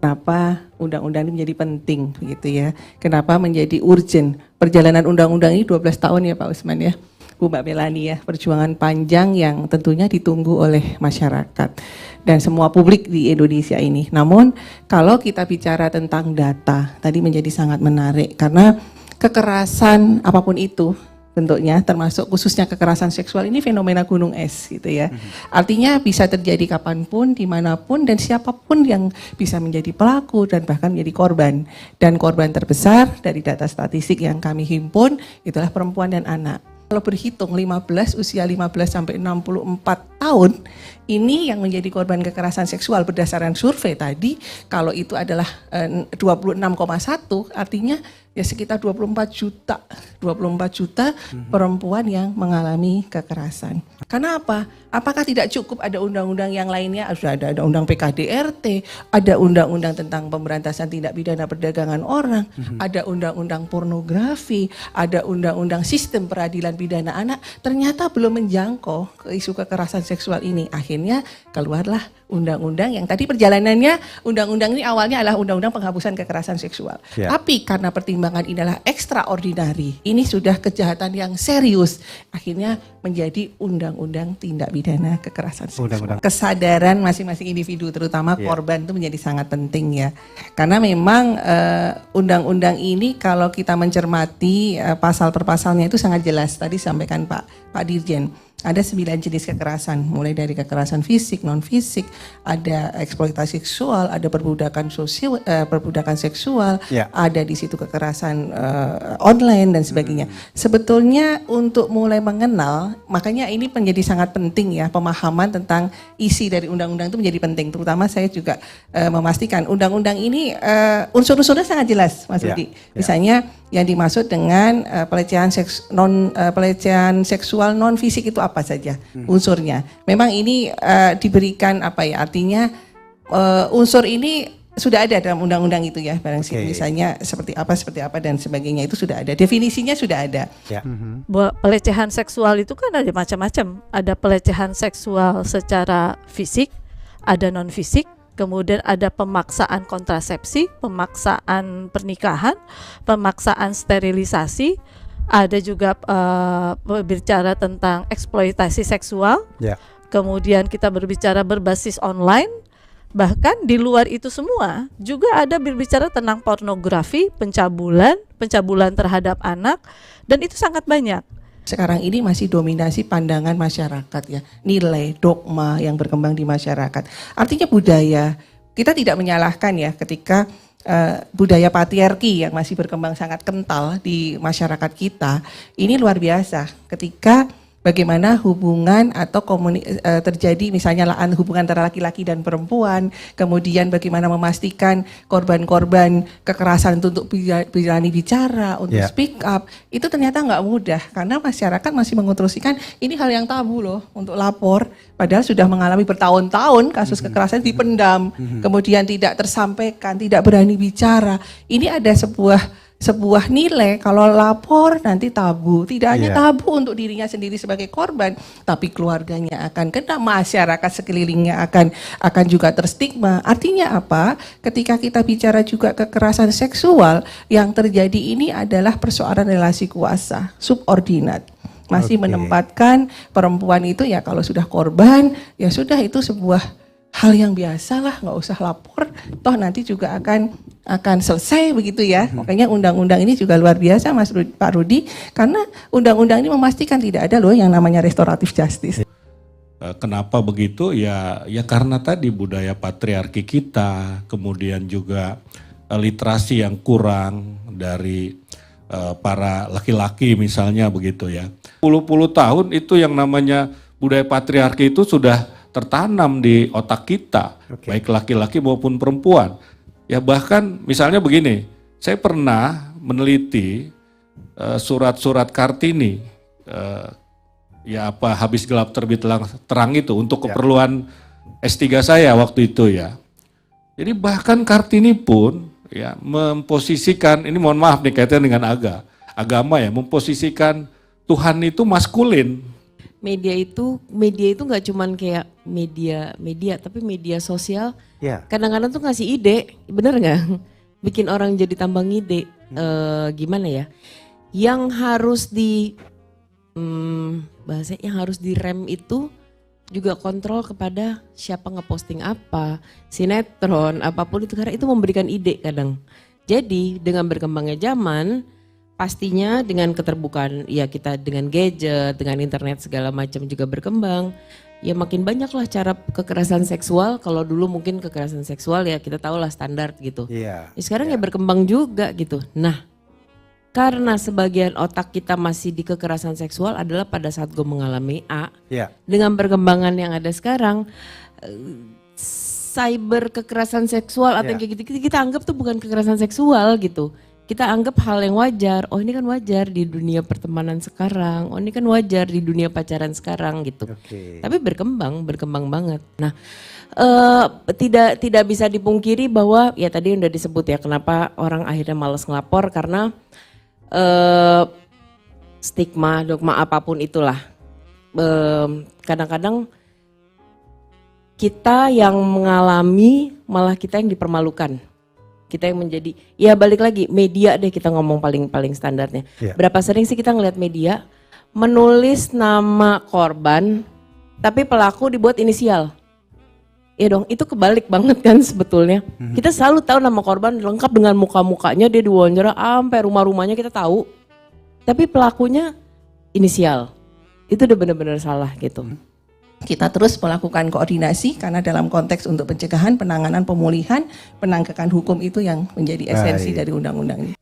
kenapa undang-undang ini menjadi penting begitu ya. Kenapa menjadi urgent. Perjalanan undang-undang ini 12 tahun ya Pak Usman ya. Bu Mbak Melani ya, perjuangan panjang yang tentunya ditunggu oleh masyarakat dan semua publik di Indonesia ini. Namun kalau kita bicara tentang data, tadi menjadi sangat menarik karena kekerasan apapun itu bentuknya, termasuk khususnya kekerasan seksual ini fenomena gunung es gitu ya. Artinya bisa terjadi kapanpun, dimanapun, dan siapapun yang bisa menjadi pelaku dan bahkan menjadi korban. Dan korban terbesar dari data statistik yang kami himpun itulah perempuan dan anak. Kalau berhitung usia 15 sampai 64 tahun, ini yang menjadi korban kekerasan seksual berdasarkan survei tadi, kalau itu adalah 26,1, artinya ya sekitar 24 juta perempuan yang mengalami kekerasan. Karena apa? Apakah tidak cukup ada undang-undang yang lainnya? Sudah ada undang PKDRT, ada undang-undang tentang pemberantasan tindak pidana perdagangan orang, ada undang-undang pornografi, ada undang-undang sistem peradilan pidana anak, ternyata belum menjangkau ke isu kekerasan seksual ini. Akhirnya keluarlah undang-undang yang tadi perjalanannya, undang-undang ini awalnya adalah undang-undang penghapusan kekerasan seksual. Ya. Tapi karena pertimbangan ini adalah extraordinary, ini sudah kejahatan yang serius, akhirnya menjadi undang-undang tindak pidana kekerasan seksual. Kesadaran masing-masing individu, terutama korban itu menjadi sangat penting ya. Karena memang undang-undang ini kalau kita mencermati pasal per pasalnya itu sangat jelas. Tadi sampaikan Pak Dirjen. Ada 9 jenis kekerasan, mulai dari kekerasan fisik, non fisik, ada eksploitasi seksual, ada perbudakan sosial, perbudakan seksual, ada di situ kekerasan online dan sebagainya. Sebetulnya untuk mulai mengenal, makanya ini menjadi sangat penting ya, pemahaman tentang isi dari undang-undang itu menjadi penting. Terutama saya juga memastikan undang-undang ini unsur-unsurnya sangat jelas, Mas Rudi. Misalnya yang dimaksud dengan pelecehan seksual non fisik itu apa saja unsurnya. Memang ini diberikan apa ya, artinya unsur ini sudah ada dalam undang-undang itu ya, misalnya seperti apa dan sebagainya itu sudah ada, definisinya sudah ada. Pelecehan seksual itu kan ada macam-macam, ada pelecehan seksual secara fisik, ada non fisik, kemudian ada pemaksaan kontrasepsi, pemaksaan pernikahan, pemaksaan sterilisasi, ada juga berbicara tentang eksploitasi seksual, kemudian kita berbicara berbasis online, bahkan di luar itu semua juga ada berbicara tentang pornografi, pencabulan terhadap anak, dan itu sangat banyak. Sekarang ini masih dominasi pandangan masyarakat ya, nilai, dogma yang berkembang di masyarakat. Artinya budaya, kita tidak menyalahkan ya ketika budaya patriarki yang masih berkembang sangat kental di masyarakat kita, ini luar biasa ketika bagaimana hubungan atau terjadi misalnya hubungan antara laki-laki dan perempuan, kemudian bagaimana memastikan korban-korban kekerasan itu untuk berani bicara, untuk speak up, itu ternyata nggak mudah karena masyarakat masih mengonstruksikan ini hal yang tabu loh untuk lapor, padahal sudah mengalami bertahun-tahun kasus kekerasan dipendam, kemudian tidak tersampaikan, tidak berani bicara. Ini ada sebuah nilai kalau lapor nanti tabu, tidak hanya tabu untuk dirinya sendiri sebagai korban, tapi keluarganya akan kena, masyarakat sekelilingnya akan juga terstigma. Artinya apa? Ketika kita bicara juga kekerasan seksual, yang terjadi ini adalah persoalan relasi kuasa, subordinat. Masih menempatkan perempuan itu ya kalau sudah korban, ya sudah itu sebuah hal yang biasa lah, nggak usah lapor, toh nanti juga akan selesai begitu ya. Makanya undang-undang ini juga luar biasa Pak Rudi, karena undang-undang ini memastikan tidak ada loh yang namanya restoratif justice. Kenapa begitu? Ya karena tadi budaya patriarki kita, kemudian juga literasi yang kurang dari para laki-laki misalnya begitu ya. Puluh-puluh tahun itu yang namanya budaya patriarki itu sudah tertanam di otak kita, baik laki-laki maupun perempuan. Ya bahkan misalnya begini, saya pernah meneliti surat-surat Kartini, habis gelap terbit terang itu untuk keperluan S3 saya waktu itu ya. Jadi bahkan Kartini pun ya memposisikan, ini mohon maaf nih kaitan dengan agama ya, memposisikan Tuhan itu maskulin. media itu nggak cuman kayak media tapi media sosial. Ya. Kadang-kadang tuh ngasih ide, bener nggak? Bikin orang jadi tambah ngide. Gimana ya? Yang harus bahasa yang harus direm itu juga kontrol kepada siapa ngeposting apa, sinetron, apapun itu, karena itu memberikan ide kadang. Jadi dengan berkembangnya zaman, pastinya dengan keterbukaan ya kita dengan gadget, dengan internet segala macam juga berkembang. Ya makin banyak lah cara kekerasan seksual. Kalau dulu mungkin kekerasan seksual ya kita tahu lah standar gitu. Iya. Ya sekarang ya berkembang juga gitu. Nah, karena sebagian otak kita masih di kekerasan seksual adalah pada saat gue mengalami A. Iya. Dengan perkembangan yang ada sekarang, cyber kekerasan seksual atau Ya. kayak gitu kita anggap tuh bukan kekerasan seksual gitu. Kita anggap hal yang wajar. Oh ini kan wajar di dunia pertemanan sekarang. Oh ini kan wajar di dunia pacaran sekarang gitu. Oke. Tapi berkembang banget. Nah, tidak bisa dipungkiri bahwa ya tadi udah disebut ya kenapa orang akhirnya malas ngelapor karena stigma, dogma apapun itulah. Kadang-kadang kita yang mengalami malah kita yang dipermalukan. Kita yang menjadi, ya balik lagi media deh kita ngomong paling standarnya. Iya. Berapa sering sih kita ngeliat media menulis nama korban tapi pelaku dibuat inisial. Ya dong, itu kebalik banget kan sebetulnya. Kita selalu tahu nama korban lengkap dengan muka-mukanya, dia diwawancara sampai rumah-rumahnya kita tahu. Tapi pelakunya inisial. Itu udah benar-benar salah gitu. Kita terus melakukan koordinasi karena dalam konteks untuk pencegahan, penanganan, pemulihan, penegakan hukum itu yang menjadi esensi Baik. dari undang-undang ini.